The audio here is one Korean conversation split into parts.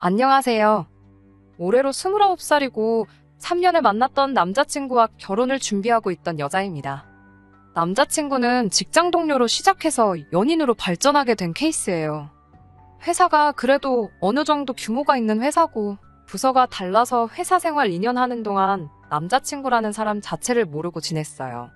안녕하세요. 올해로 29살이고 3년을 만났던 남자친구와 결혼을 준비하고 있던 여자입니다. 남자친구는 직장 동료로 시작해서 연인으로 발전하게 된 케이스예요. 회사가 그래도 어느 정도 규모가 있는 회사고 부서가 달라서 회사 생활 2년 하는 동안 남자친구라는 사람 자체를 모르고 지냈어요.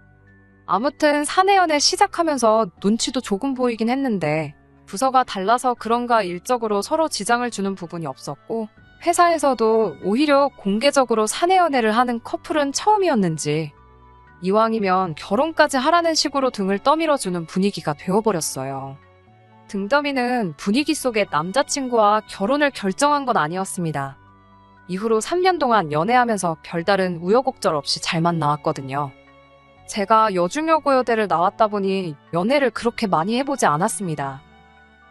아무튼 사내 연애 시작하면서 눈치도 조금 보이긴 했는데 부서가 달라서 그런가 일적으로 서로 지장을 주는 부분이 없었고 회사에서도 오히려 공개적으로 사내 연애를 하는 커플은 처음이었는지 이왕이면 결혼까지 하라는 식으로 등을 떠밀어주는 분위기가 되어버렸어요. 등더미는 분위기 속에 남자친구와 결혼을 결정한 건 아니었습니다. 이후로 3년 동안 연애하면서 별다른 우여곡절 없이 잘만 나왔거든요. 제가 여중여고여대를 나왔다 보니 연애를 그렇게 많이 해보지 않았습니다.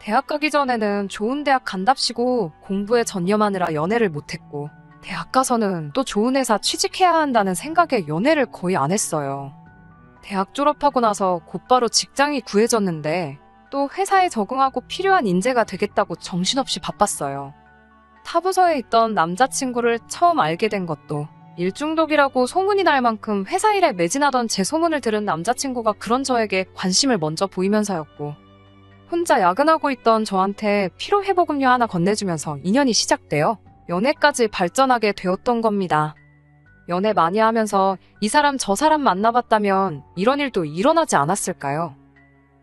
대학 가기 전에는 좋은 대학 간답시고 공부에 전념하느라 연애를 못했고 대학 가서는 또 좋은 회사 취직해야 한다는 생각에 연애를 거의 안 했어요. 대학 졸업하고 나서 곧바로 직장이 구해졌는데 또 회사에 적응하고 필요한 인재가 되겠다고 정신없이 바빴어요. 타 부서에 있던 남자친구를 처음 알게 된 것도 일 중독이라고 소문이 날 만큼 회사 일에 매진하던 제 소문을 들은 남자친구가 그런 저에게 관심을 먼저 보이면서였고 혼자 야근하고 있던 저한테 피로회복음료 하나 건네주면서 인연이 시작되어 연애까지 발전하게 되었던 겁니다. 연애 많이 하면서 이 사람 저 사람 만나봤다면 이런 일도 일어나지 않았을까요?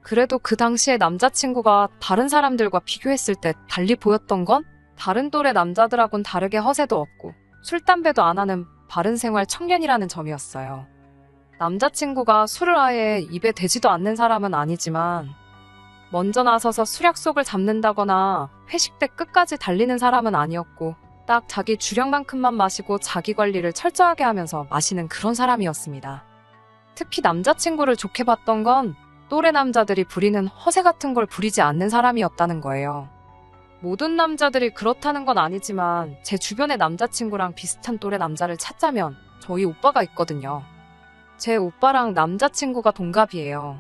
그래도 그 당시에 남자친구가 다른 사람들과 비교했을 때 달리 보였던 건 다른 또래 남자들하고는 다르게 허세도 없고 술, 담배도 안 하는 바른 생활 청년이라는 점이었어요. 남자친구가 술을 아예 입에 대지도 않는 사람은 아니지만 먼저 나서서 술 약속을 잡는다거나 회식 때 끝까지 달리는 사람은 아니었고 딱 자기 주량만큼만 마시고 자기 관리를 철저하게 하면서 마시는 그런 사람이었습니다. 특히 남자친구를 좋게 봤던 건 또래 남자들이 부리는 허세 같은 걸 부리지 않는 사람이었다는 거예요. 모든 남자들이 그렇다는 건 아니지만 제 주변의 남자친구랑 비슷한 또래 남자를 찾자면 저희 오빠가 있거든요. 제 오빠랑 남자친구가 동갑이에요.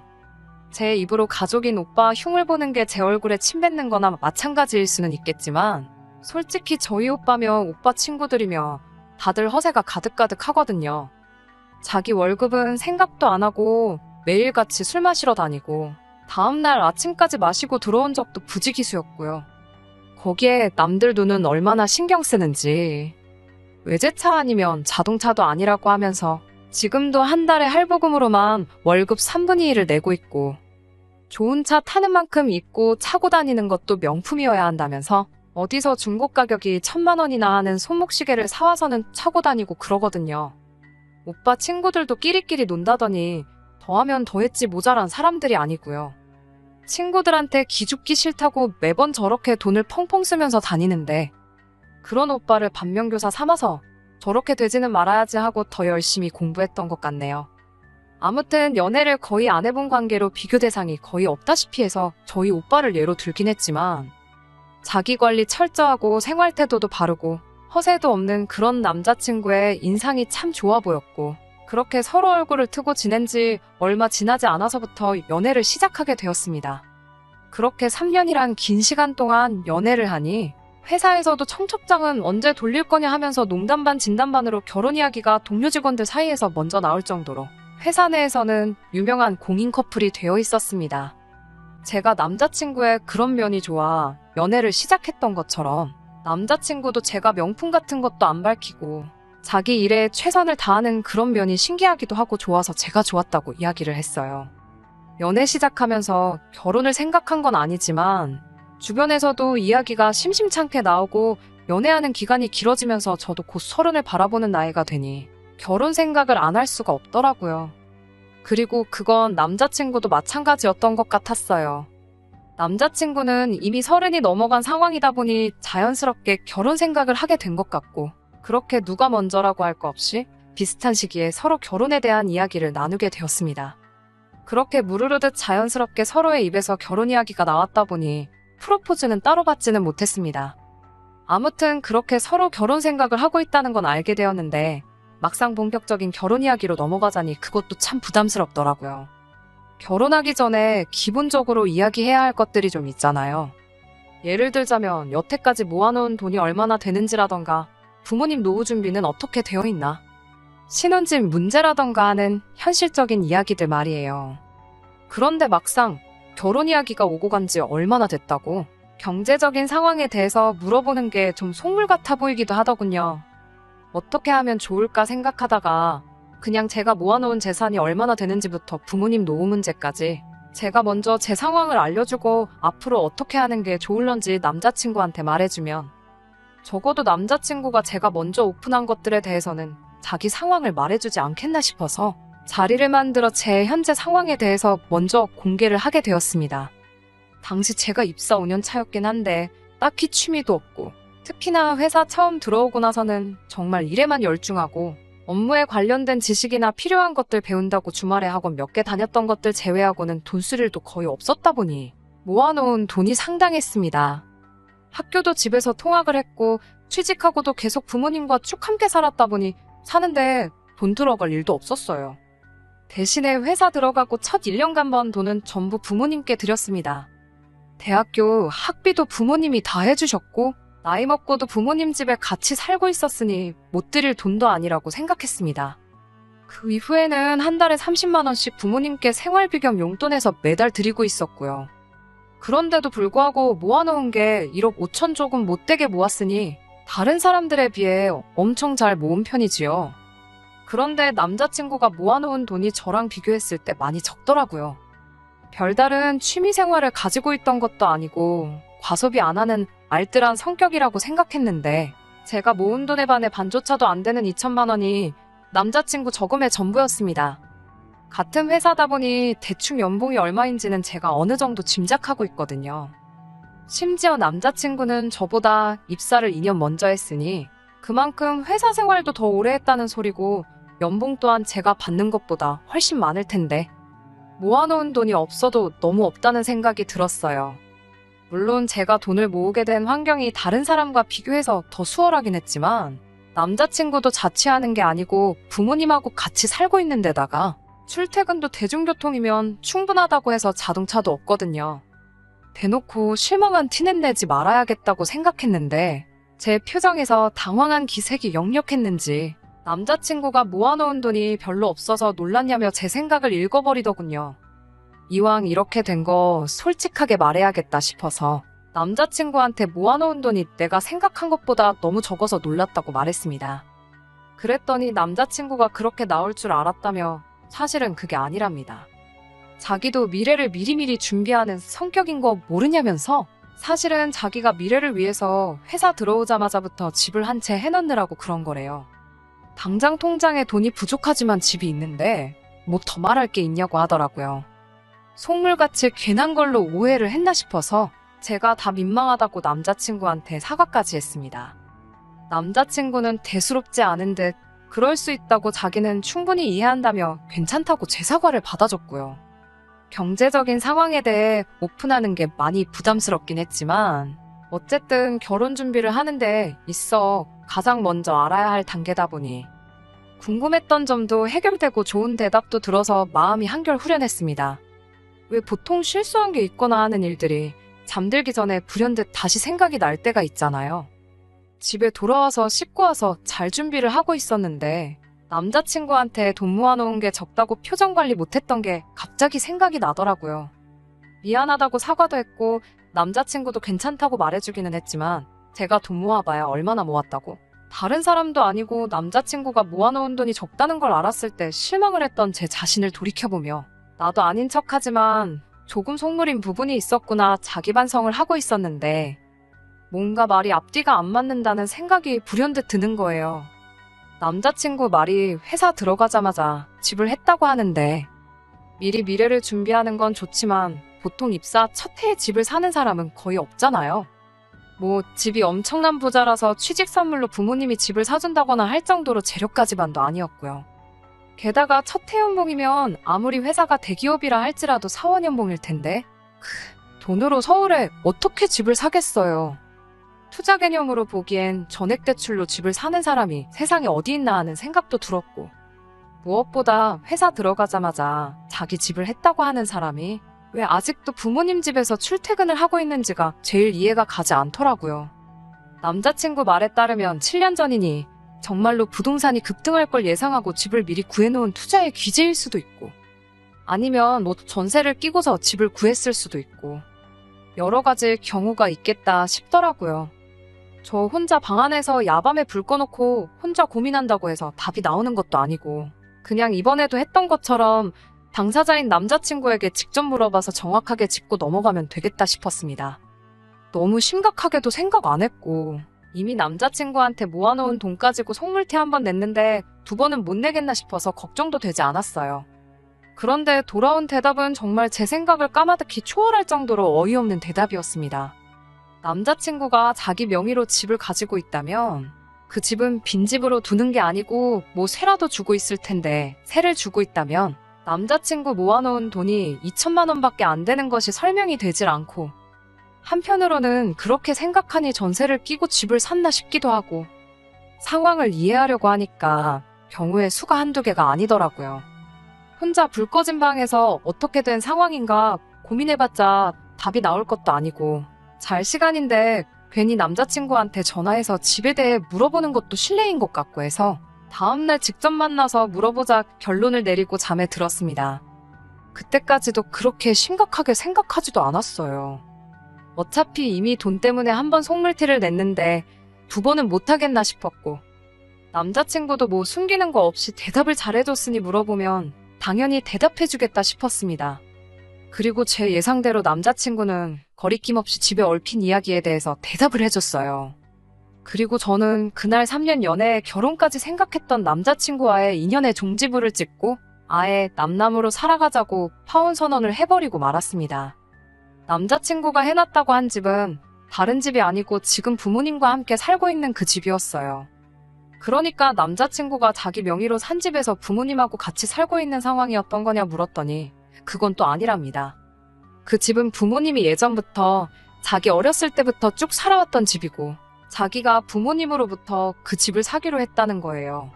제 입으로 가족인 오빠 흉을 보는 게 제 얼굴에 침 뱉는 거나 마찬가지일 수는 있겠지만 솔직히 저희 오빠며 오빠 친구들이며 다들 허세가 가득가득 하거든요. 자기 월급은 생각도 안 하고 매일같이 술 마시러 다니고 다음날 아침까지 마시고 들어온 적도 부지기수였고요. 거기에 남들 눈은 얼마나 신경 쓰는지 외제차 아니면 자동차도 아니라고 하면서 지금도 한 달에 할부금으로만 월급 3분의 1을 내고 있고 좋은 차 타는 만큼 입고 차고 다니는 것도 명품이어야 한다면서 어디서 중고 가격이 1,000만 원이나 하는 손목시계를 사와서는 차고 다니고 그러거든요. 오빠 친구들도 끼리끼리 논다더니 더하면 더했지 모자란 사람들이 아니고요. 친구들한테 기죽기 싫다고 매번 저렇게 돈을 펑펑 쓰면서 다니는데 그런 오빠를 반면교사 삼아서 저렇게 되지는 말아야지 하고 더 열심히 공부했던 것 같네요. 아무튼 연애를 거의 안 해본 관계로 비교 대상이 거의 없다시피 해서 저희 오빠를 예로 들긴 했지만 자기 관리 철저하고 생활 태도도 바르고 허세도 없는 그런 남자친구의 인상이 참 좋아 보였고 그렇게 서로 얼굴을 트고 지낸 지 얼마 지나지 않아서부터 연애를 시작하게 되었습니다. 그렇게 3년이란 긴 시간 동안 연애를 하니 회사에서도 청첩장은 언제 돌릴 거냐 하면서 농담 반 진담 반으로 결혼 이야기가 동료 직원들 사이에서 먼저 나올 정도로 회사 내에서는 유명한 공인 커플이 되어 있었습니다. 제가 남자친구의 그런 면이 좋아 연애를 시작했던 것처럼 남자친구도 제가 명품 같은 것도 안 밝히고 자기 일에 최선을 다하는 그런 면이 신기하기도 하고 좋아서 제가 좋았다고 이야기를 했어요. 연애 시작하면서 결혼을 생각한 건 아니지만 주변에서도 이야기가 심심찮게 나오고 연애하는 기간이 길어지면서 저도 곧 30을 바라보는 나이가 되니 결혼 생각을 안 할 수가 없더라고요. 그리고 그건 남자친구도 마찬가지였던 것 같았어요. 남자친구는 이미 30이 넘어간 상황이다 보니 자연스럽게 결혼 생각을 하게 된 것 같고 그렇게 누가 먼저라고 할 거 없이 비슷한 시기에 서로 결혼에 대한 이야기를 나누게 되었습니다. 그렇게 무르르듯 자연스럽게 서로의 입에서 결혼 이야기가 나왔다 보니 프로포즈는 따로 받지는 못했습니다. 아무튼 그렇게 서로 결혼 생각을 하고 있다는 건 알게 되었는데 막상 본격적인 결혼 이야기로 넘어가자니 그것도 참 부담스럽더라고요. 결혼하기 전에 기본적으로 이야기해야 할 것들이 좀 있잖아요. 예를 들자면 여태까지 모아놓은 돈이 얼마나 되는지라던가 부모님 노후 준비는 어떻게 되어 있나, 신혼집 문제라던가 하는 현실적인 이야기들 말이에요. 그런데 막상 결혼 이야기가 오고 간 지 얼마나 됐다고 경제적인 상황에 대해서 물어보는 게 좀 속물 같아 보이기도 하더군요. 어떻게 하면 좋을까 생각하다가 그냥 제가 모아놓은 재산이 얼마나 되는지부터 부모님 노후 문제까지 제가 먼저 제 상황을 알려주고 앞으로 어떻게 하는 게 좋을런지 남자친구한테 말해주면 적어도 남자친구가 제가 먼저 오픈한 것들에 대해서는 자기 상황을 말해주지 않겠나 싶어서 자리를 만들어 제 현재 상황에 대해서 먼저 공개를 하게 되었습니다. 당시 제가 입사 5년 차였긴 한데 딱히 취미도 없고 특히나 회사 처음 들어오고 나서는 정말 일에만 열중하고 업무에 관련된 지식이나 필요한 것들 배운다고 주말에 학원 몇 개 다녔던 것들 제외하고는 돈 쓸 일도 거의 없었다 보니 모아놓은 돈이 상당했습니다. 학교도 집에서 통학을 했고 취직하고도 계속 부모님과 쭉 함께 살았다 보니 사는데 돈 들어갈 일도 없었어요. 대신에 회사 들어가고 첫 1년간 번 돈은 전부 부모님께 드렸습니다. 대학교 학비도 부모님이 다 해주셨고 나이 먹고도 부모님 집에 같이 살고 있었으니 못 드릴 돈도 아니라고 생각했습니다. 그 이후에는 한 달에 30만 원씩 부모님께 생활비 겸 용돈에서 매달 드리고 있었고요. 그런데도 불구하고 모아놓은 게 1억 5천 조금 못되게 모았으니 다른 사람들에 비해 엄청 잘 모은 편이지요. 그런데 남자친구가 모아놓은 돈이 저랑 비교했을 때 많이 적더라고요. 별다른 취미생활을 가지고 있던 것도 아니고 과소비 안 하는 알뜰한 성격이라고 생각했는데 제가 모은 돈의 반의 반조차도 안 되는 2천만 원이 남자친구 저금의 전부였습니다. 같은 회사다 보니 대충 연봉이 얼마인지는 제가 어느 정도 짐작하고 있거든요. 심지어 남자친구는 저보다 입사를 2년 먼저 했으니 그만큼 회사 생활도 더 오래 했다는 소리고 연봉 또한 제가 받는 것보다 훨씬 많을 텐데 모아놓은 돈이 없어도 너무 없다는 생각이 들었어요. 물론 제가 돈을 모으게 된 환경이 다른 사람과 비교해서 더 수월하긴 했지만 남자친구도 자취하는 게 아니고 부모님하고 같이 살고 있는 데다가 출퇴근도 대중교통이면 충분하다고 해서 자동차도 없거든요. 대놓고 실망한 티는 내지 말아야겠다고 생각했는데 제 표정에서 당황한 기색이 역력했는지 남자친구가 모아놓은 돈이 별로 없어서 놀랐냐며 제 생각을 읽어버리더군요. 이왕 이렇게 된 거 솔직하게 말해야겠다 싶어서 남자친구한테 모아놓은 돈이 내가 생각한 것보다 너무 적어서 놀랐다고 말했습니다. 그랬더니 남자친구가 그렇게 나올 줄 알았다며 사실은 그게 아니랍니다. 자기도 미래를 미리미리 준비하는 성격인 거 모르냐면서 사실은 자기가 미래를 위해서 회사 들어오자마자부터 집을 한 채 해놓느라고 그런 거래요. 당장 통장에 돈이 부족하지만 집이 있는데 뭐 더 말할 게 있냐고 하더라고요. 속물같이 괜한 걸로 오해를 했나 싶어서 제가 다 민망하다고 남자친구한테 사과까지 했습니다. 남자친구는 대수롭지 않은 듯 그럴 수 있다고 자기는 충분히 이해한다며 괜찮다고 제 사과를 받아줬고요. 경제적인 상황에 대해 오픈하는 게 많이 부담스럽긴 했지만 어쨌든 결혼 준비를 하는데 있어 가장 먼저 알아야 할 단계다 보니 궁금했던 점도 해결되고 좋은 대답도 들어서 마음이 한결 후련했습니다. 왜 보통 실수한 게 있거나 하는 일들이 잠들기 전에 불현듯 다시 생각이 날 때가 있잖아요. 집에 돌아와서 씻고 와서 잘 준비를 하고 있었는데 남자친구한테 돈 모아놓은 게 적다고 표정 관리 못했던 게 갑자기 생각이 나더라고요. 미안하다고 사과도 했고 남자친구도 괜찮다고 말해주기는 했지만 제가 돈 모아봐야 얼마나 모았다고. 다른 사람도 아니고 남자친구가 모아놓은 돈이 적다는 걸 알았을 때 실망을 했던 제 자신을 돌이켜보며 나도 아닌 척하지만 조금 속물인 부분이 있었구나 자기 반성을 하고 있었는데 뭔가 말이 앞뒤가 안 맞는다는 생각이 불현듯 드는 거예요. 남자친구 말이 회사 들어가자마자 집을 했다고 하는데 미리 미래를 준비하는 건 좋지만 보통 입사 첫 해에 집을 사는 사람은 거의 없잖아요. 뭐 집이 엄청난 부자라서 취직 선물로 부모님이 집을 사준다거나 할 정도로 재력가지만도 아니었고요. 게다가 첫 해 연봉이면 아무리 회사가 대기업이라 할지라도 사원 연봉일 텐데 돈으로 서울에 어떻게 집을 사겠어요. 투자 개념으로 보기엔 전액대출로 집을 사는 사람이 세상에 어디 있나 하는 생각도 들었고 무엇보다 회사 들어가자마자 자기 집을 했다고 하는 사람이 왜 아직도 부모님 집에서 출퇴근을 하고 있는지가 제일 이해가 가지 않더라고요. 남자친구 말에 따르면 7년 전이니 정말로 부동산이 급등할 걸 예상하고 집을 미리 구해놓은 투자의 기재일 수도 있고, 아니면 뭐 전세를 끼고서 집을 구했을 수도 있고, 여러 가지 경우가 있겠다 싶더라고요. 저 혼자 방 안에서 야밤에 불 꺼놓고 혼자 고민한다고 해서 답이 나오는 것도 아니고, 그냥 이번에도 했던 것처럼 당사자인 남자친구에게 직접 물어봐서 정확하게 짚고 넘어가면 되겠다 싶었습니다. 너무 심각하게도 생각 안 했고, 이미 남자친구한테 모아놓은 돈 가지고 속물티 한 번 냈는데 2번은 못 내겠나 싶어서 걱정도 되지 않았어요. 그런데 돌아온 대답은 정말 제 생각을 까마득히 초월할 정도로 어이없는 대답이었습니다. 남자친구가 자기 명의로 집을 가지고 있다면 그 집은 빈집으로 두는 게 아니고 뭐 세라도 주고 있을 텐데, 세를 주고 있다면 남자친구 모아놓은 돈이 2천만 원밖에 안 되는 것이 설명이 되질 않고, 한편으로는 그렇게 생각하니 전세를 끼고 집을 샀나 싶기도 하고, 상황을 이해하려고 하니까 경우의 수가 한두 개가 아니더라고요. 혼자 불 꺼진 방에서 어떻게 된 상황인가 고민해봤자 답이 나올 것도 아니고, 잘 시간인데 괜히 남자친구한테 전화해서 집에 대해 물어보는 것도 실례인 것 같고 해서 다음날 직접 만나서 물어보자 결론을 내리고 잠에 들었습니다. 그때까지도 그렇게 심각하게 생각하지도 않았어요. 어차피 이미 돈 때문에 한 번 속물티를 냈는데 2번은 못하겠나 싶었고, 남자친구도 뭐 숨기는 거 없이 대답을 잘해줬으니 물어보면 당연히 대답해주겠다 싶었습니다. 그리고 제 예상대로 남자친구는 거리낌 없이 집에 얽힌 이야기에 대해서 대답을 해줬어요. 그리고 저는 그날 3년 연애에 결혼까지 생각했던 남자친구와의 인연의 종지부를 찍고 아예 남남으로 살아가자고 파혼 선언을 해버리고 말았습니다. 남자친구가 해놨다고 한 집은 다른 집이 아니고 지금 부모님과 함께 살고 있는 그 집이었어요. 그러니까 남자친구가 자기 명의로 산 집에서 부모님하고 같이 살고 있는 상황이었던 거냐 물었더니 그건 또 아니랍니다. 그 집은 부모님이 예전부터 자기 어렸을 때부터 쭉 살아왔던 집이고, 자기가 부모님으로부터 그 집을 사기로 했다는 거예요.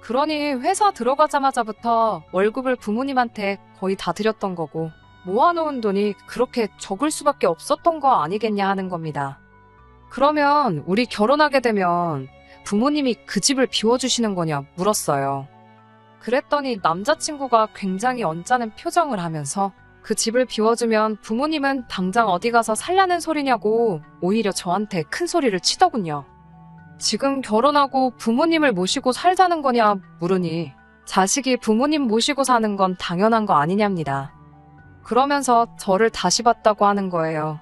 그러니 회사 들어가자마자부터 월급을 부모님한테 거의 다 드렸던 거고, 모아놓은 돈이 그렇게 적을 수밖에 없었던 거 아니겠냐 하는 겁니다. 그러면 우리 결혼하게 되면 부모님이 그 집을 비워주시는 거냐 물었어요. 그랬더니 남자친구가 굉장히 언짢은 표정을 하면서 그 집을 비워주면 부모님은 당장 어디 가서 살라는 소리냐고 오히려 저한테 큰 소리를 치더군요. 지금 결혼하고 부모님을 모시고 살자는 거냐 물으니 자식이 부모님 모시고 사는 건 당연한 거 아니냐입니다. 그러면서 저를 다시 봤다고 하는 거예요.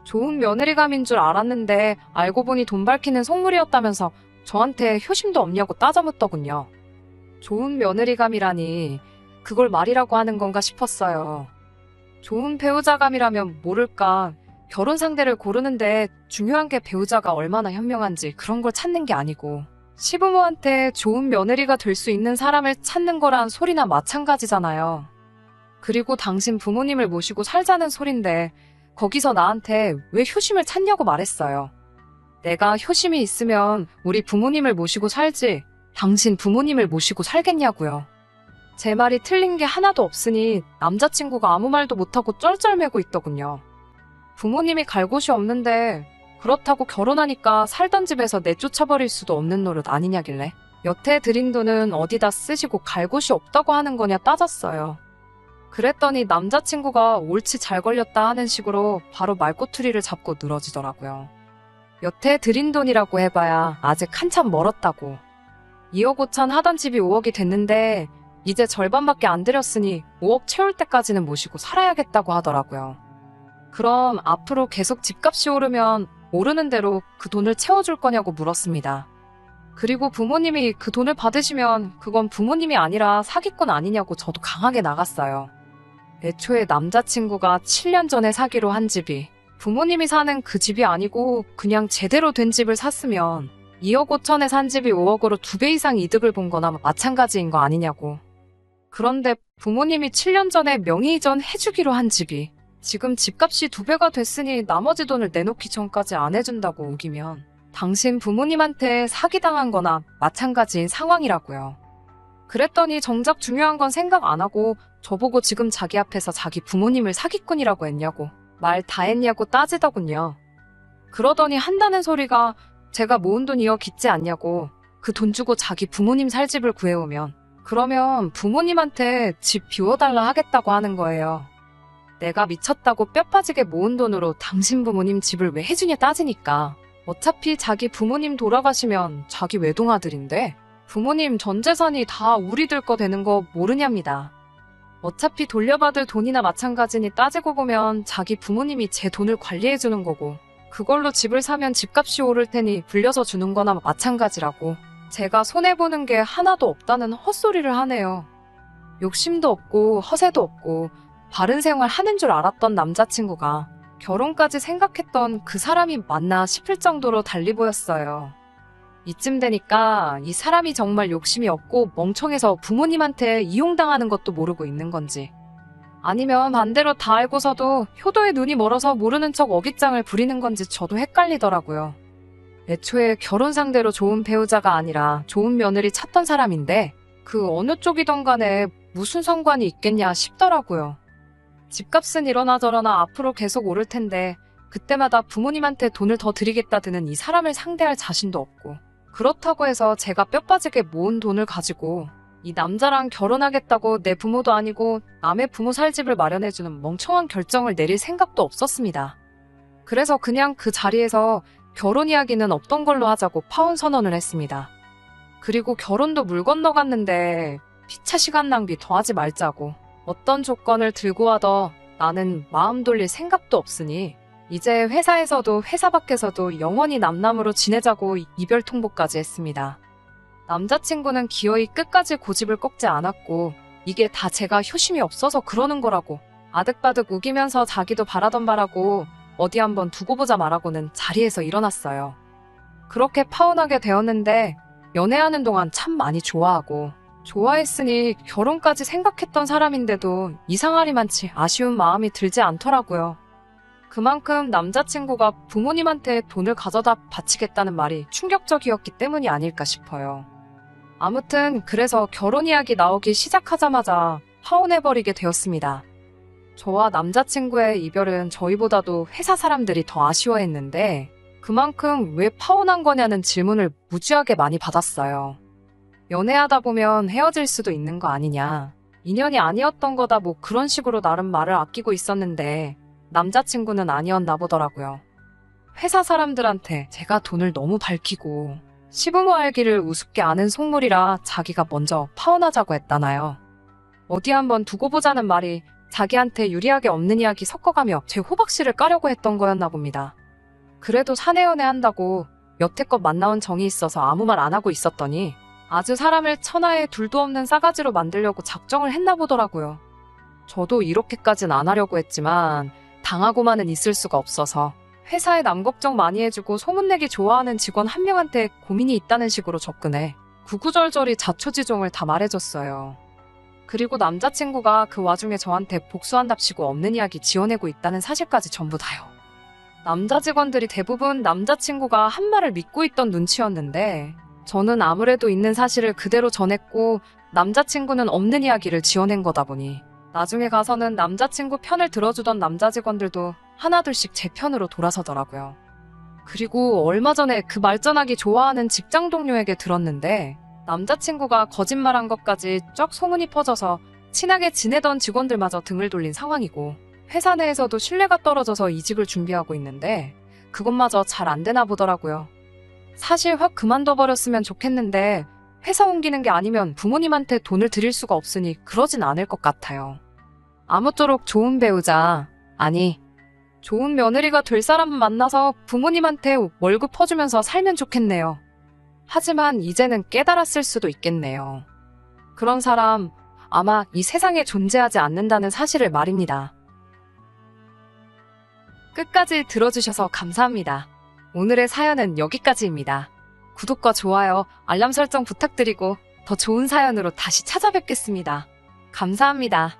좋은 며느리감인 줄 알았는데 알고 보니 돈 밝히는 속물이었다면서 저한테 효심도 없냐고 따져묻더군요. 좋은 며느리감이라니 그걸 말이라고 하는 건가 싶었어요. 좋은 배우자감이라면 모를까, 결혼 상대를 고르는데 중요한 게 배우자가 얼마나 현명한지 그런 걸 찾는 게 아니고, 시부모한테 좋은 며느리가 될 수 있는 사람을 찾는 거란 소리나 마찬가지잖아요. 그리고 당신 부모님을 모시고 살자는 소린데 거기서 나한테 왜 효심을 찾냐고 말했어요. 내가 효심이 있으면 우리 부모님을 모시고 살지 당신 부모님을 모시고 살겠냐고요. 제 말이 틀린 게 하나도 없으니 남자친구가 아무 말도 못하고 쩔쩔매고 있더군요. 부모님이 갈 곳이 없는데 그렇다고 결혼하니까 살던 집에서 내쫓아버릴 수도 없는 노릇 아니냐길래 여태 드린 돈은 어디다 쓰시고 갈 곳이 없다고 하는 거냐 따졌어요. 그랬더니 남자친구가 옳지 잘 걸렸다 하는 식으로 바로 말꼬투리를 잡고 늘어지더라고요. 여태 드린 돈이라고 해봐야 아직 한참 멀었다고. 2억 5천 하던 집이 5억이 됐는데 이제 절반밖에 안 들였으니 5억 채울 때까지는 모시고 살아야겠다고 하더라고요. 그럼 앞으로 계속 집값이 오르면 오르는 대로 그 돈을 채워줄 거냐고 물었습니다. 그리고 부모님이 그 돈을 받으시면 그건 부모님이 아니라 사기꾼 아니냐고 저도 강하게 나갔어요. 애초에 남자친구가 7년 전에 사기로 한 집이 부모님이 사는 그 집이 아니고 그냥 제대로 된 집을 샀으면 2억 5천에 산 집이 5억으로 2배 이상 이득을 본 거나 마찬가지인 거 아니냐고. 그런데 부모님이 7년 전에 명의이전 해주기로 한 집이 지금 집값이 2배가 됐으니 나머지 돈을 내놓기 전까지 안 해준다고 우기면 당신 부모님한테 사기당한 거나 마찬가지인 상황이라고요. 그랬더니 정작 중요한 건 생각 안 하고 저보고 지금 자기 앞에서 자기 부모님을 사기꾼이라고 했냐고, 말 다 했냐고 따지더군요. 그러더니 한다는 소리가 제가 모은 돈이여 깃지 않냐고, 그 돈 주고 자기 부모님 살 집을 구해오면 그러면 부모님한테 집 비워달라 하겠다고 하는 거예요. 내가 미쳤다고 뼈 빠지게 모은 돈으로 당신 부모님 집을 왜 해주냐 따지니까, 어차피 자기 부모님 돌아가시면 자기 외동아들인데 부모님 전 재산이 다 우리들 거 되는 거 모르냐입니다. 어차피 돌려받을 돈이나 마찬가지니 따지고 보면 자기 부모님이 제 돈을 관리해주는 거고, 그걸로 집을 사면 집값이 오를 테니 불려서 주는 거나 마찬가지라고, 제가 손해보는 게 하나도 없다는 헛소리를 하네요. 욕심도 없고 허세도 없고 바른 생활 하는 줄 알았던 남자친구가 결혼까지 생각했던 그 사람이 맞나 싶을 정도로 달리 보였어요. 이쯤 되니까 이 사람이 정말 욕심이 없고 멍청해서 부모님한테 이용당하는 것도 모르고 있는 건지, 아니면 반대로 다 알고서도 효도에 눈이 멀어서 모르는 척 어깃장을 부리는 건지 저도 헷갈리더라고요. 애초에 결혼 상대로 좋은 배우자가 아니라 좋은 며느리 찾던 사람인데 그 어느 쪽이던 간에 무슨 상관이 있겠냐 싶더라고요. 집값은 이러나 저러나 앞으로 계속 오를 텐데 그때마다 부모님한테 돈을 더 드리겠다드는 이 사람을 상대할 자신도 없고, 그렇다고 해서 제가 뼈 빠지게 모은 돈을 가지고 이 남자랑 결혼하겠다고 내 부모도 아니고 남의 부모 살 집을 마련해주는 멍청한 결정을 내릴 생각도 없었습니다. 그래서 그냥 그 자리에서 결혼 이야기는 없던 걸로 하자고 파혼 선언을 했습니다. 그리고 결혼도 물 건너갔는데 피차 시간 낭비 더 하지 말자고, 어떤 조건을 들고 하더 나는 마음 돌릴 생각도 없으니 이제 회사에서도 회사 밖에서도 영원히 남남으로 지내자고 이별 통보까지 했습니다. 남자친구는 기어이 끝까지 고집을 꺾지 않았고, 이게 다 제가 효심이 없어서 그러는 거라고 아득바득 우기면서 자기도 바라던 바라고 어디 한번 두고 보자 말하고는 자리에서 일어났어요. 그렇게 파혼하게 되었는데 연애하는 동안 참 많이 좋아했으니 결혼까지 생각했던 사람인데도 이상하리만치 아쉬운 마음이 들지 않더라고요. 그만큼 남자친구가 부모님한테 돈을 가져다 바치겠다는 말이 충격적이었기 때문이 아닐까 싶어요. 아무튼 그래서 결혼 이야기 나오기 시작하자마자 파혼해버리게 되었습니다. 저와 남자친구의 이별은 저희보다도 회사 사람들이 더 아쉬워했는데 그만큼 왜 파혼한 거냐는 질문을 무지하게 많이 받았어요. 연애하다 보면 헤어질 수도 있는 거 아니냐, 인연이 아니었던 거다 뭐 그런 식으로 나름 말을 아끼고 있었는데 남자친구는 아니었나 보더라고요. 회사 사람들한테 제가 돈을 너무 밝히고 시부모 알기를 우습게 아는 속물이라 자기가 먼저 파혼하자고 했다나요. 어디 한번 두고 보자는 말이 자기한테 유리하게 없는 이야기 섞어가며 제 호박씨를 까려고 했던 거였나 봅니다. 그래도 사내 연애한다고 여태껏 만나온 정이 있어서 아무 말 안 하고 있었더니 아주 사람을 천하에 둘도 없는 싸가지로 만들려고 작정을 했나 보더라고요. 저도 이렇게까진 안 하려고 했지만 당하고만은 있을 수가 없어서 회사에 남 걱정 많이 해주고 소문내기 좋아하는 직원 한 명한테 고민이 있다는 식으로 접근해 구구절절히 자초지종을 다 말해줬어요. 그리고 남자친구가 그 와중에 저한테 복수한답시고 없는 이야기 지어내고 있다는 사실까지 전부 다요. 남자 직원들이 대부분 남자친구가 한 말을 믿고 있던 눈치였는데 저는 아무래도 있는 사실을 그대로 전했고 남자친구는 없는 이야기를 지어낸 거다 보니 나중에 가서는 남자친구 편을 들어주던 남자 직원들도 하나둘씩 제 편으로 돌아서더라고요. 그리고 얼마 전에 그 말전하기 좋아하는 직장 동료에게 들었는데 남자친구가 거짓말한 것까지 쩍 소문이 퍼져서 친하게 지내던 직원들마저 등을 돌린 상황이고 회사 내에서도 신뢰가 떨어져서 이직을 준비하고 있는데 그것마저 잘 안 되나 보더라고요. 사실 확 그만둬버렸으면 좋겠는데 회사 옮기는 게 아니면 부모님한테 돈을 드릴 수가 없으니 그러진 않을 것 같아요. 아무쪼록 좋은 배우자, 아니 좋은 며느리가 될 사람을 만나서 부모님한테 월급 퍼주면서 살면 좋겠네요. 하지만 이제는 깨달았을 수도 있겠네요. 그런 사람 아마 이 세상에 존재하지 않는다는 사실을 말입니다. 끝까지 들어주셔서 감사합니다. 오늘의 사연은 여기까지입니다. 구독과 좋아요, 알람 설정 부탁드리고 더 좋은 사연으로 다시 찾아뵙겠습니다. 감사합니다.